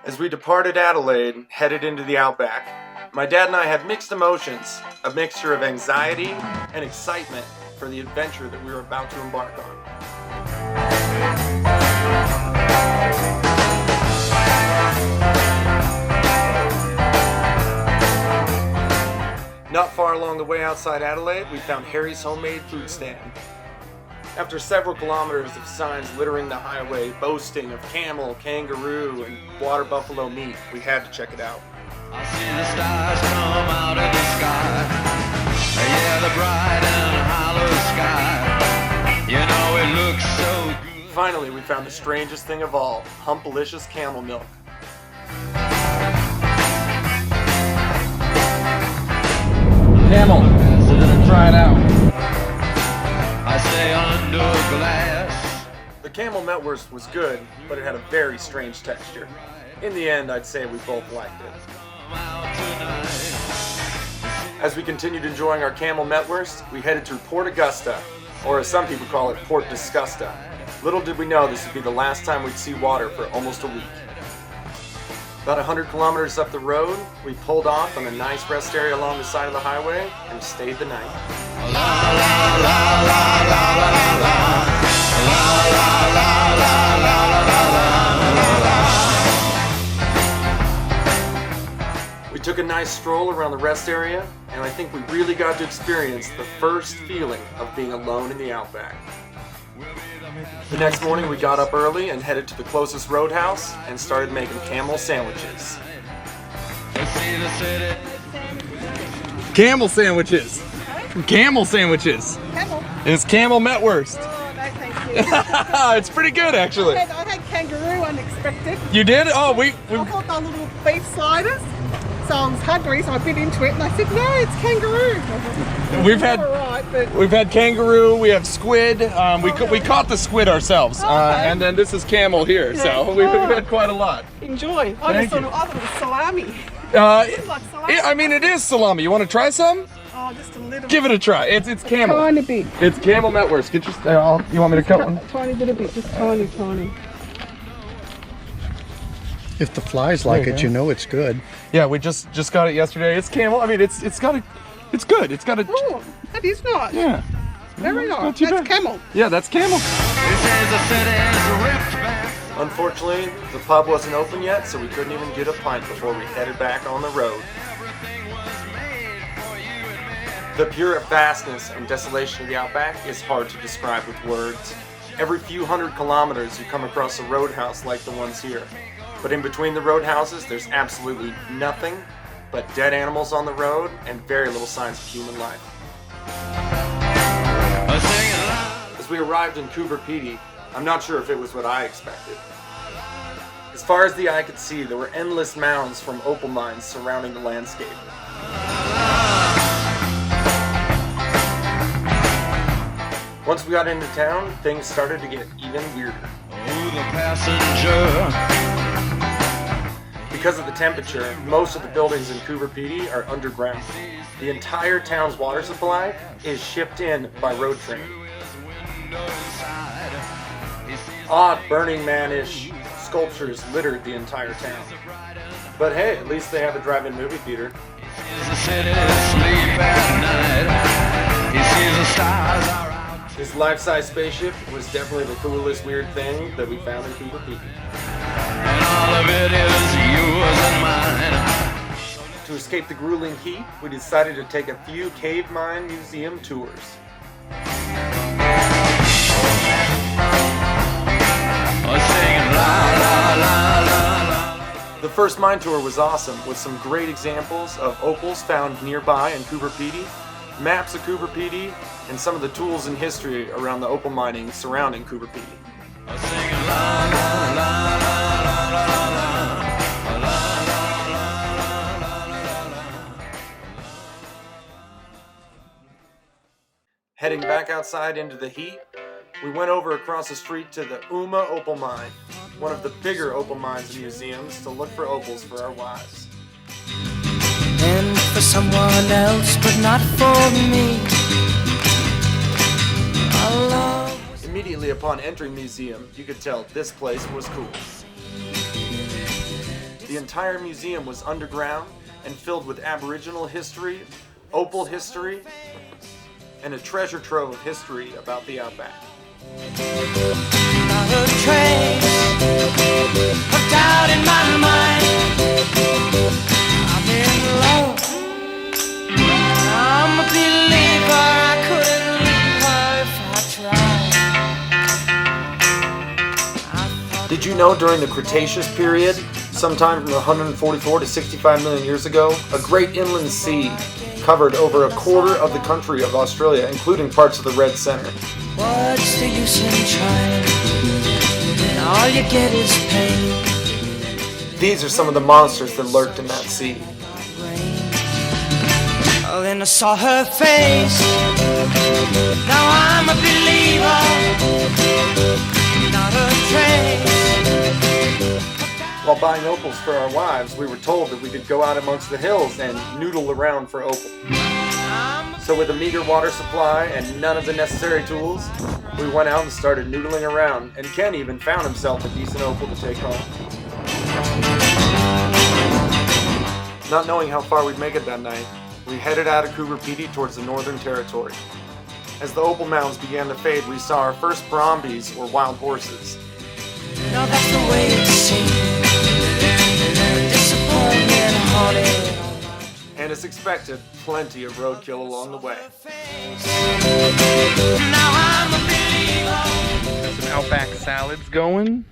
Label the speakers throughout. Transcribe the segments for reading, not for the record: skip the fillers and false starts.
Speaker 1: As we departed Adelaide and headed into the outback, my dad and I had mixed emotions, a mixture of anxiety and excitement for the adventure that we were about to embark on. Not far along the way outside Adelaide, we found Harry's homemade food stand. After several kilometers of signs littering the highway boasting of camel, kangaroo, and water buffalo meat, we had to check it out.
Speaker 2: I see the stars come out of the sky. Yeah, the bright and hollow sky. You know it looks so good.
Speaker 1: Finally, we found the strangest thing of all, Humpalicious camel milk.
Speaker 3: Camel, so then try it out.
Speaker 2: I say under glass.
Speaker 1: The camel metwurst was good, but it had a very strange texture. In the end, I'd say we both liked it. As we continued enjoying our camel metwurst, we headed through Port Augusta, or as some people call it, Port Disgusta. Little did we know this would be the last time we'd see water for almost a week. About 100 kilometers up the road, we pulled off on a nice rest area along the side of the highway and stayed the night. We took a nice stroll around the rest area, and I think we really got to experience the first feeling of being alone in the outback. The next morning we got up early and headed to the closest roadhouse and started making camel sandwiches.
Speaker 3: Camel sandwiches. Camel sandwiches.
Speaker 4: Camel.
Speaker 3: It's camel metwurst.
Speaker 4: Oh, no, thank you.
Speaker 3: It's pretty good, actually.
Speaker 4: I had kangaroo unexpected.
Speaker 3: You did? Oh, we
Speaker 4: I thought they were little beef sliders. So I was hungry, so I bit into it and I said, no, it's kangaroo.
Speaker 3: We've had-
Speaker 4: All right, but
Speaker 3: We've had kangaroo, we have squid. We caught the squid ourselves,
Speaker 4: Okay.
Speaker 3: and then this is camel here. So we've had quite a lot.
Speaker 4: enjoy.
Speaker 3: Thank you.
Speaker 4: I thought it was salami.
Speaker 3: It,
Speaker 4: Like salami.
Speaker 3: I mean, it is salami. You want to try some?
Speaker 4: Oh, just a little
Speaker 3: Give it a try. It's camel.
Speaker 4: tiny bit.
Speaker 3: It's camel metwurst. Get your. You want me to cut one?
Speaker 4: Tiny little bit, just tiny, tiny.
Speaker 5: If the flies like it, you know it's good.
Speaker 3: Yeah, we just got it yesterday. It's camel. I mean, it's good. It's got a.
Speaker 4: Oh, that is nice.
Speaker 3: Yeah.
Speaker 4: Very
Speaker 3: Not
Speaker 4: nice.
Speaker 3: too
Speaker 4: That's
Speaker 3: bad.
Speaker 4: camel.
Speaker 3: Yeah, that's camel.
Speaker 2: This is the city's ripped back.
Speaker 1: Unfortunately, the pub wasn't open yet, so we couldn't even get a pint before we headed back on the road. The pure vastness and desolation of the outback is hard to describe with words. Every few hundred kilometers you come across a roadhouse like the ones here. But in between the roadhouses, there's absolutely nothing but dead animals on the road and very little signs of human life. As we arrived in Coober Pedy, I'm not sure if it was what I expected. As far as the eye could see, there were endless mounds from opal mines surrounding the landscape. Once we got into town, things started to get even weirder.
Speaker 2: Oh, the passenger.
Speaker 1: Because of the temperature, most of the buildings in Coober Pedy are underground. The entire town's water supply is shipped in by Roadtripping. Odd Burning Man-ish sculptures littered the entire town. But hey, at least they have a drive-in movie theater.
Speaker 2: The city sleep at night. He sees the stars are out.
Speaker 1: This life-size spaceship was definitely the coolest weird thing that we found in Coober Pedy.
Speaker 2: And all of it is yours and mine.
Speaker 1: To escape the grueling heat, we decided to take a few cave mine museum tours.
Speaker 2: Singing la la la la la.
Speaker 1: The first mine tour was awesome, with some great examples of opals found nearby in Coober Pedy, maps of Coober Pedy, and some of the tools and history around the opal mining surrounding Coober Pedy.
Speaker 2: Singing la la la la.
Speaker 1: Heading back outside into the heat, we went over across the street to the Uma Opal Mine, one of the bigger opal mines and museums, to look for opals for our wives.
Speaker 6: And for someone else, but not for me. Our love.
Speaker 1: Immediately upon entering the museum, you could tell this place was cool. The entire museum was underground and filled with Aboriginal history, opal history, and a treasure trove of history about the outback.
Speaker 6: Not a trace of doubt in my mind. I'm in love. I'm a believer. I couldn't leave her if I tried.
Speaker 1: Did you know during the Cretaceous period, sometime from 144 to 65 million years ago, a great inland sea covered over a quarter of the country of Australia, including parts of the Red Centre?
Speaker 6: What's the use in trying? And all you get is pain.
Speaker 1: These are some of the monsters that lurked in that sea.
Speaker 6: Oh, then I saw her face. Now I'm a believer. Not a trace.
Speaker 1: While buying opals for our wives, we were told that we could go out amongst the hills and noodle around for opal. So with a meager water supply and none of the necessary tools, we went out and started noodling around, and Ken even found himself a decent opal to take home. Not knowing how far we'd make it that night, we headed out of Coober Pedy towards the Northern Territory. As the opal mounds began to fade, we saw our first brombies, or wild horses.
Speaker 6: Now that's the way it seems. Disappointment haunted.
Speaker 1: And as expected, plenty of roadkill along the way.
Speaker 6: Now I'm a believer.
Speaker 3: Got some outback salads going.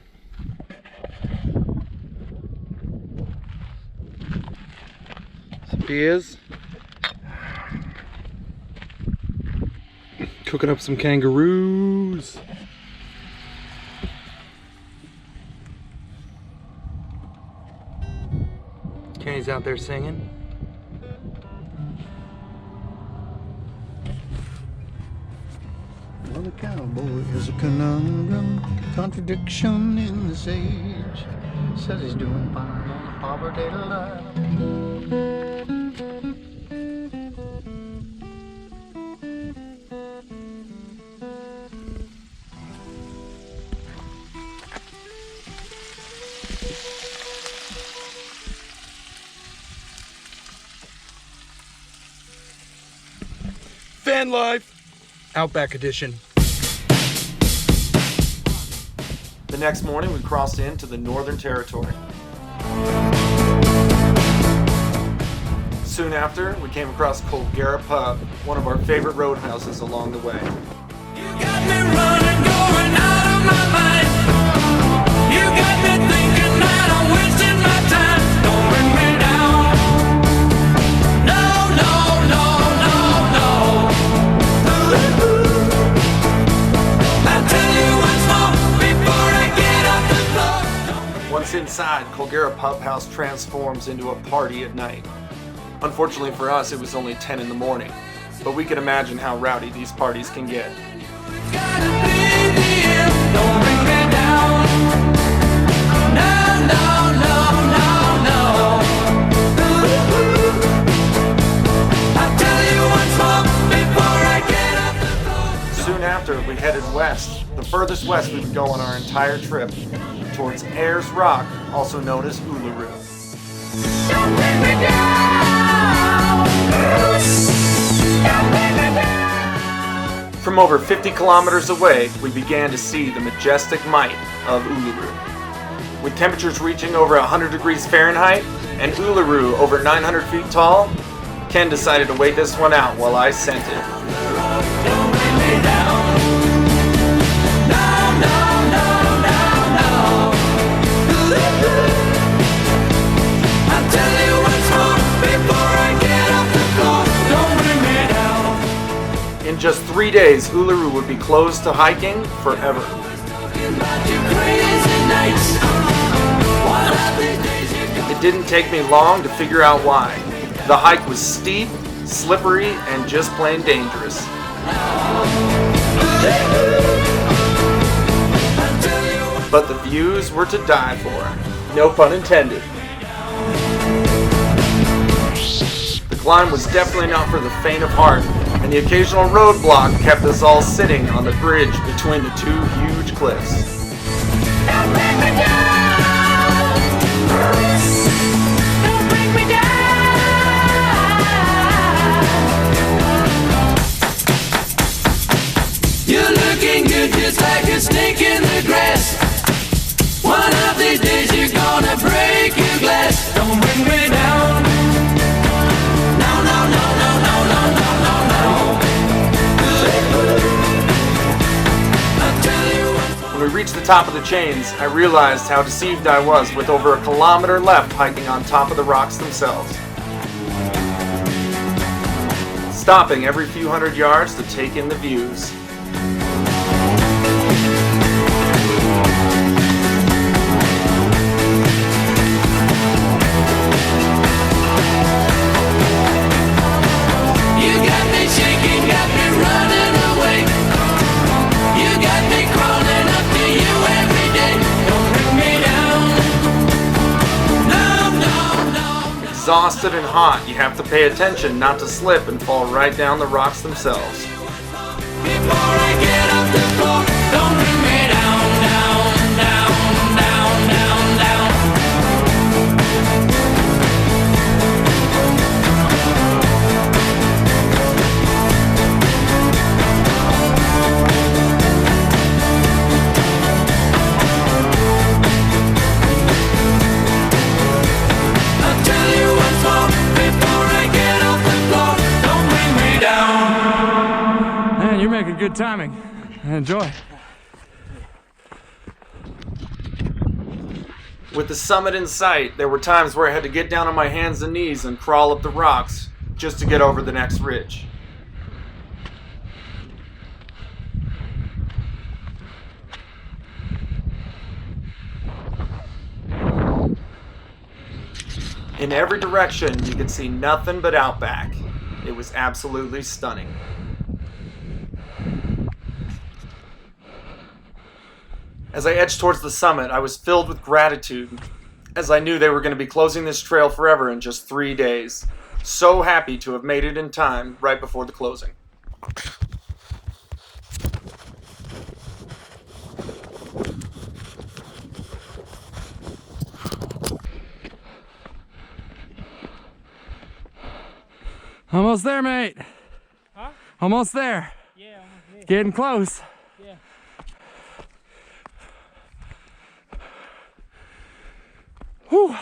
Speaker 3: Some beers. Cooking up some kangaroos.
Speaker 1: Kenny's out there singing.
Speaker 5: Well, the cowboy is a conundrum, contradiction in this age. Says he's doing fine on the poverty line.
Speaker 3: Van life. Outback edition.
Speaker 1: The next morning, we crossed into the Northern Territory. Soon after, we came across Coober Pub, one of our favorite roadhouses along the way.
Speaker 2: You got me running, going out of my mind. You got me thinking that I'm wasting my time. Don't bring me down. No, no, no, no, no. I'll tell you once more before I get off the floor.
Speaker 1: Once inside, Coober Pub House transforms into a party at night. Unfortunately for us, it was only 10 in the morning, but we can imagine how rowdy these parties can get.
Speaker 2: It's gotta be the end. Don't bring me down. No, no, no, no, no. I'll tell you once more before I get off the floor.
Speaker 1: Soon after, we headed west, the furthest west we would go on our entire trip, towards Ayers Rock, also known as Uluru.
Speaker 2: Don't bring me down.
Speaker 1: From over 50 kilometers away, we began to see the majestic might of Uluru. With temperatures reaching over 100 degrees Fahrenheit and Uluru over 900 feet tall, Ken decided to wait this one out while I sent it.
Speaker 2: Don't bring me down. No, no, no, no, no. I'll tell you once more before I get off the floor. Don't bring me down.
Speaker 1: In just 3 days, Uluru would be closed to hiking forever.
Speaker 2: Talking about your crazy nights. One of these days you're gonna.
Speaker 1: It didn't take me long to figure out why. The hike was steep, slippery, and just plain dangerous. But the views were to die for. No pun intended. The climb was definitely not for the faint of heart, and the occasional roadblock kept us all sitting on the bridge between the two huge cliffs.
Speaker 2: Don't bring me down. Don't bring me down. No, no, no, no, no, no, no, no, no. I'll tell you what's
Speaker 1: When we reached the top of the chains, I realized how deceived I was with over a kilometer left hiking on top of the rocks themselves. Stopping every few hundred yards to take in the views.
Speaker 2: You got me shaking, got me running away. You got me crawling up to you every day. Don't bring me down. No, no, no, no.
Speaker 1: Exhausted and hot, you have to pay attention not to slip and fall right down the rocks themselves.
Speaker 2: Before I get off the floor, don't bring me down, down, down, down, down, down. I'll tell you once more, before I get off the floor, don't bring me down.
Speaker 3: Man, you're making good timing. Enjoy.
Speaker 1: With the summit in sight, there were times where I had to get down on my hands and knees and crawl up the rocks just to get over the next ridge. In every direction, you could see nothing but outback. It was absolutely stunning. As I edged towards the summit, I was filled with gratitude, as I knew they were going to be closing this trail forever in just 3 days. So happy to have made it in time right before the closing.
Speaker 3: Almost there, mate.
Speaker 7: Huh?
Speaker 3: Almost there.
Speaker 7: Yeah, almost there.
Speaker 3: Getting close.
Speaker 7: Yeah.
Speaker 3: Whew.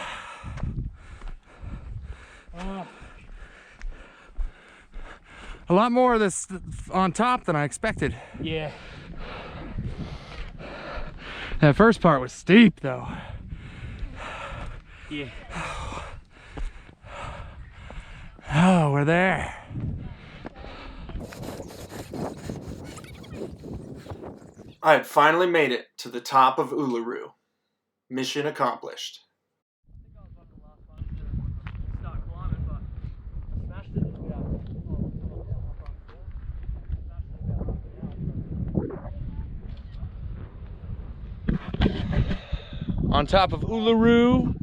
Speaker 3: A lot more of this on top than I expected.
Speaker 7: Yeah.
Speaker 3: That first part was steep, though.
Speaker 7: Yeah.
Speaker 3: Oh, we're there.
Speaker 1: I had finally made it to the top of Uluru. Mission accomplished.
Speaker 3: On top of Uluru,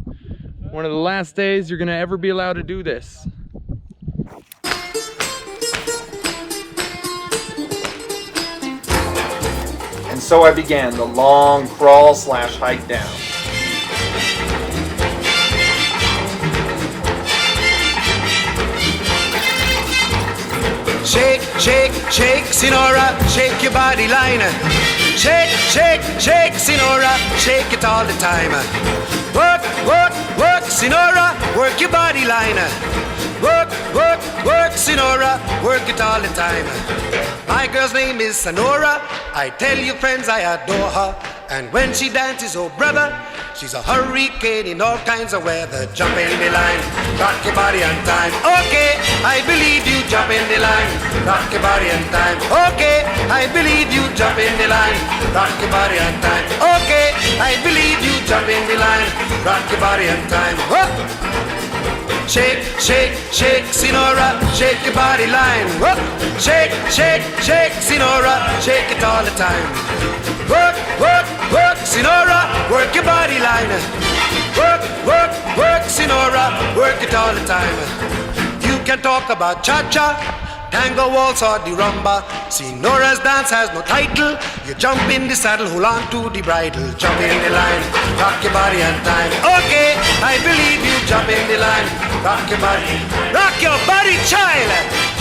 Speaker 3: one of the last days you're gonna ever be allowed to do this.
Speaker 1: And so I began the long crawl/hike down.
Speaker 6: Shake, shake, shake, Sinora, shake your body line. Shake, shake, shake, Sinora, shake it all the time. Work, work, work, Sinora, work your body line. Work, work, work, Sinora, work it all the time. My girl's name is Sonora. I tell you friends, I adore her. And when she dances, oh brother, she's a hurricane in all kinds of weather. Jump in the line, rock your body on time. Okay, I believe you, jump in the line, rock your body on time. Okay, I believe you, jump in the line, rock your body on time. Okay, I believe you, jump in the line, rock your body on time. Whoa. Shake, shake, shake, Sinora, shake your body line. Whoa. Shake, shake, shake, Sinora, shake it all the time. Work, work, work, Sinora, work your body line. Work, work, work, Sinora, work it all the time. You can talk about cha-cha, tango waltz or the rumba. Sinora's dance has no title. You jump in the saddle, hold on to the bridle. Jump in the line, rock your body on time. Okay, I believe you, jump in the line, rock your body, child.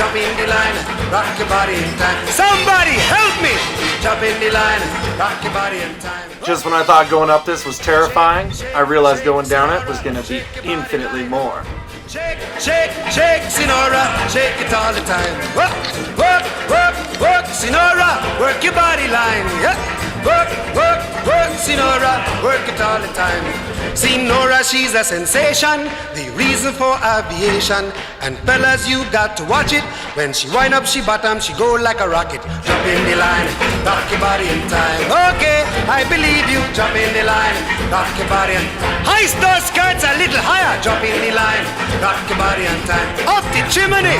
Speaker 6: Jump in the line, rock your body in time. Somebody help me. Jump in the line, rock your body in time.
Speaker 1: Just when I thought going up this was terrifying, I realized going down it was going to be infinitely more.
Speaker 6: Shake, shake, shake, Sinora, shake it all the time. Work, work, work, work, Sinora, work your body line. Yeah. Work, work, work, Sinora, work it all the time. Sinora, she's a sensation, the reason for aviation. And fellas, you got to watch it. When she wind up, she bottom, she go like a rocket. Jump in the line, rock your body in time. Okay, I believe you. Jump in the line, rock your body in time. Heist those skirts a little higher. Jump in the line, rock your body in time. Up the chimney.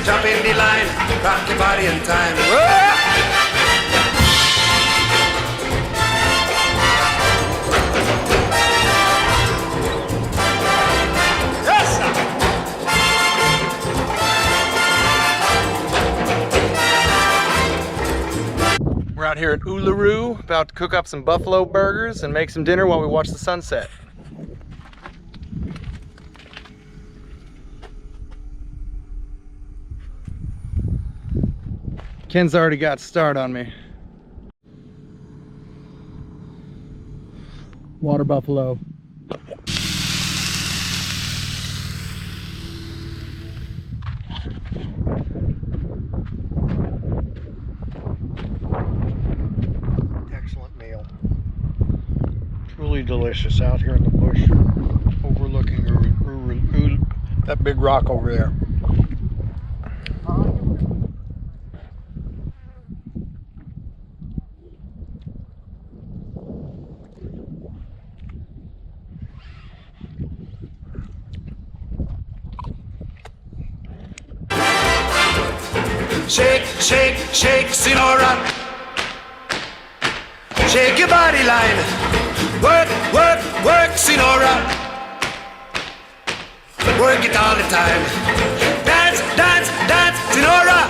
Speaker 6: Jump in the line, rock your body in time. Whoa.
Speaker 3: We're out here at Uluru, about to cook up some buffalo burgers and make some dinner while we watch the sunset. Ken's already got start on me. Water buffalo.
Speaker 5: Excellent meal. Truly delicious out here in the bush, overlooking that big rock over there.
Speaker 6: Shake, shake, shake, Sinora. Shake your body line. Work, work, work, Sinora. Work it all the time. Dance, dance, dance, Sinora.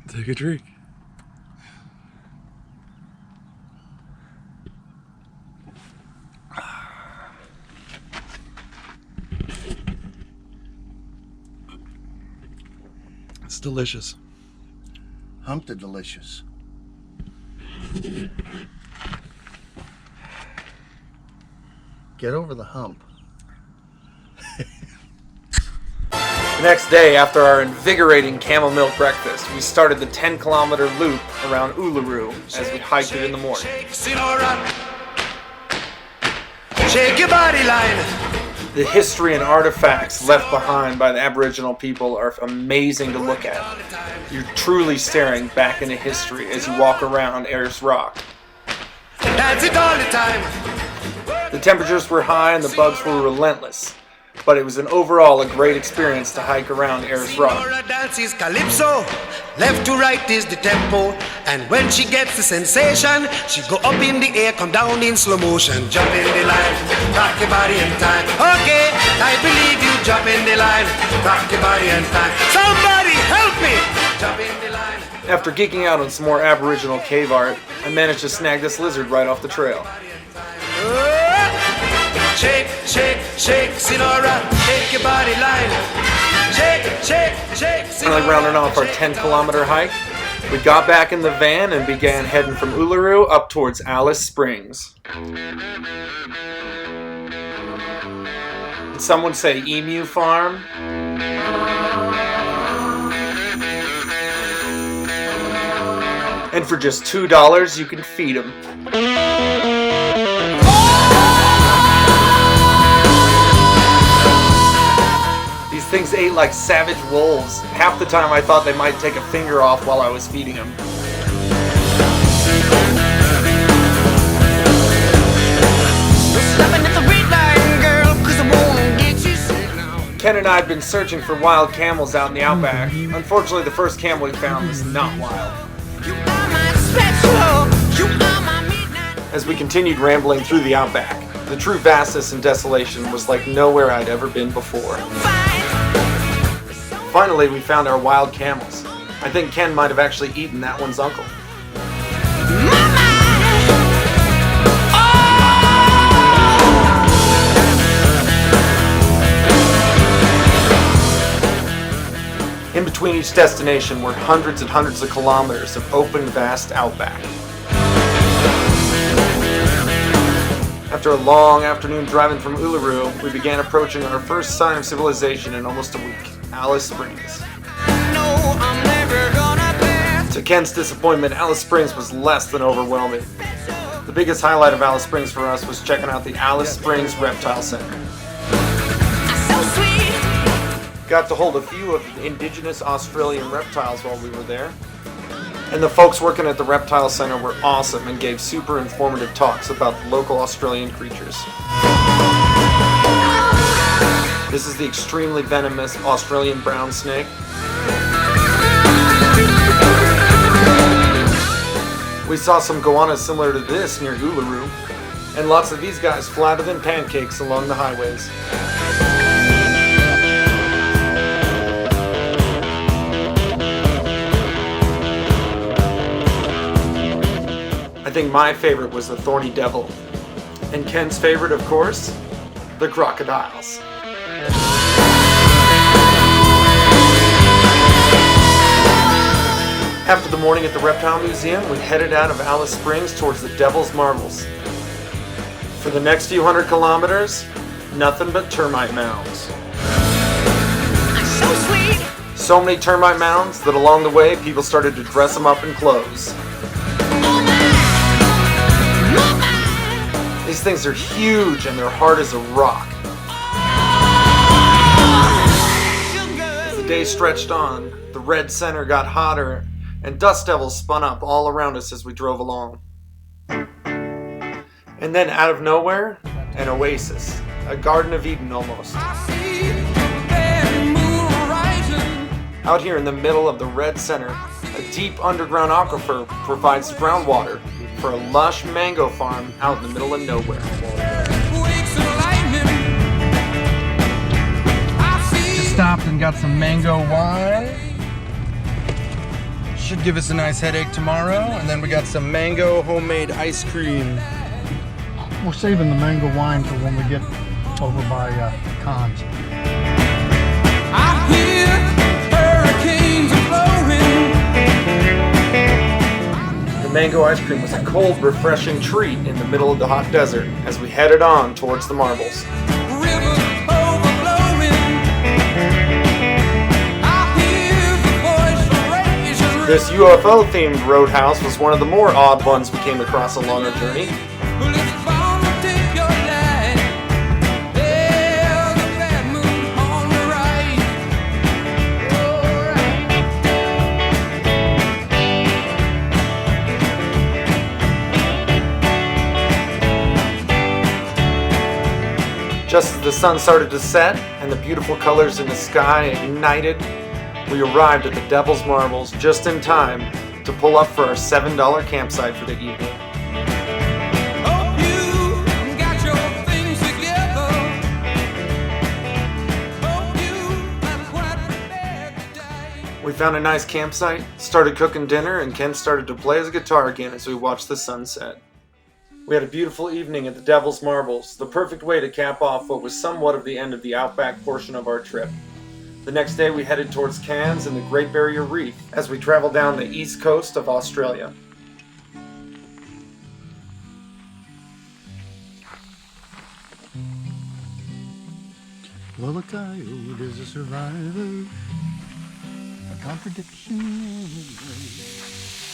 Speaker 3: Take a drink. It's delicious.
Speaker 5: Humped it delicious. Get over the hump.
Speaker 1: The next day, after our invigorating camel milk breakfast, we started the 10-kilometer loop around Uluru as we hiked it in the morning.
Speaker 6: Shake, Sinora. Shake your body line.
Speaker 1: The history and artifacts left behind by the Aboriginal people are amazing to look at. You're truly staring back into history as you walk around Ayers Rock.
Speaker 6: Dance it all the time.
Speaker 1: The temperatures were high and the bugs were relentless, but it was overall a great experience to hike around Ayers Rock.
Speaker 6: Sinora dances calypso. Left to right is the tempo. And when she gets the sensation, she go up in the air, come down in slow motion. Jump in the line, rock your body in time. Okay, I believe you. Jump in the line, rock your body in time. Somebody help me. Jump in the line.
Speaker 1: After geeking out on some more Aboriginal cave art, I managed to snag this lizard right off the trail.
Speaker 6: Shake, shake, shake, Sinora, shake your body line. Shake, shake, shake,
Speaker 1: Finally rounding off our 10-kilometer hike, we got back in the van and began heading from Uluru up towards Alice Springs. Did someone say emu farm? And for just $2, you can feed them. These things ate like savage wolves. Half the time I thought they might take a finger off while I was feeding them. Ken and I had been searching for wild camels out in the outback. Unfortunately, the first camel we found was not wild. As we continued rambling through the outback, the true vastness and desolation was like nowhere I'd ever been before. Finally, we found our wild camels. I think Ken might have actually eaten that one's uncle. Between each destination were hundreds and hundreds of kilometers of open, vast outback. After a long afternoon driving from Uluru, we began approaching our first sign of civilization in almost a week, Alice Springs. To Ken's disappointment, Alice Springs was less than overwhelming. The biggest highlight of Alice Springs for us was checking out the Alice Springs Reptile Center. Got to hold a few of the indigenous Australian reptiles while we were there. And the folks working at the Reptile Center were awesome and gave super informative talks about the local Australian creatures. This is the extremely venomous Australian brown snake. We saw some goannas similar to this near Uluru, and lots of these guys flatter than pancakes along the highways. I think my favorite was the thorny devil, and Ken's favorite, of course, the crocodiles. After the morning at the Reptile Museum, we headed out of Alice Springs towards the Devil's Marbles. For the next few hundred kilometers, nothing but termite mounds. So many termite mounds that along the way, people started to dress them up in clothes. These things are huge and they're hard as a rock. As the day stretched on, the red center got hotter and dust devils spun up all around us as we drove along. And then out of nowhere, an oasis, a Garden of Eden almost. Out here in the middle of the red center, a deep underground aquifer provides groundwater for a lush mango farm out in the middle of nowhere. Just stopped and got some mango wine. Should give us a nice headache tomorrow. And then we got some mango homemade ice cream.
Speaker 5: We're saving the mango wine for when we get over by Cons.
Speaker 2: I hear hurricanes are blowing.
Speaker 1: The mango ice cream was a cold, refreshing treat in the middle of the hot desert as we headed on towards the marbles.
Speaker 2: Rivers overflowing. I hear the voice of rage.
Speaker 1: This UFO-themed roadhouse was one of the more odd ones we came across along our journey.
Speaker 2: Well, it's bound to take your life. There's a bad moon on the rise.
Speaker 1: Just as the sun started to set and the beautiful colors in the sky ignited, we arrived at the Devil's Marbles just in time to pull up for our $7 campsite for the evening.
Speaker 2: Hope you got your things together. Hope you are quite prepared to die.
Speaker 1: We found a nice campsite, started cooking dinner, and Ken started to play his guitar again as we watched the sunset. We had a beautiful evening at the Devil's Marbles, the perfect way to cap off what was somewhat of the end of the outback portion of our trip. The next day we headed towards Cairns and the Great Barrier Reef as we traveled down the east coast of Australia.
Speaker 5: Well, a coyote is a survivor, a contradiction in his way.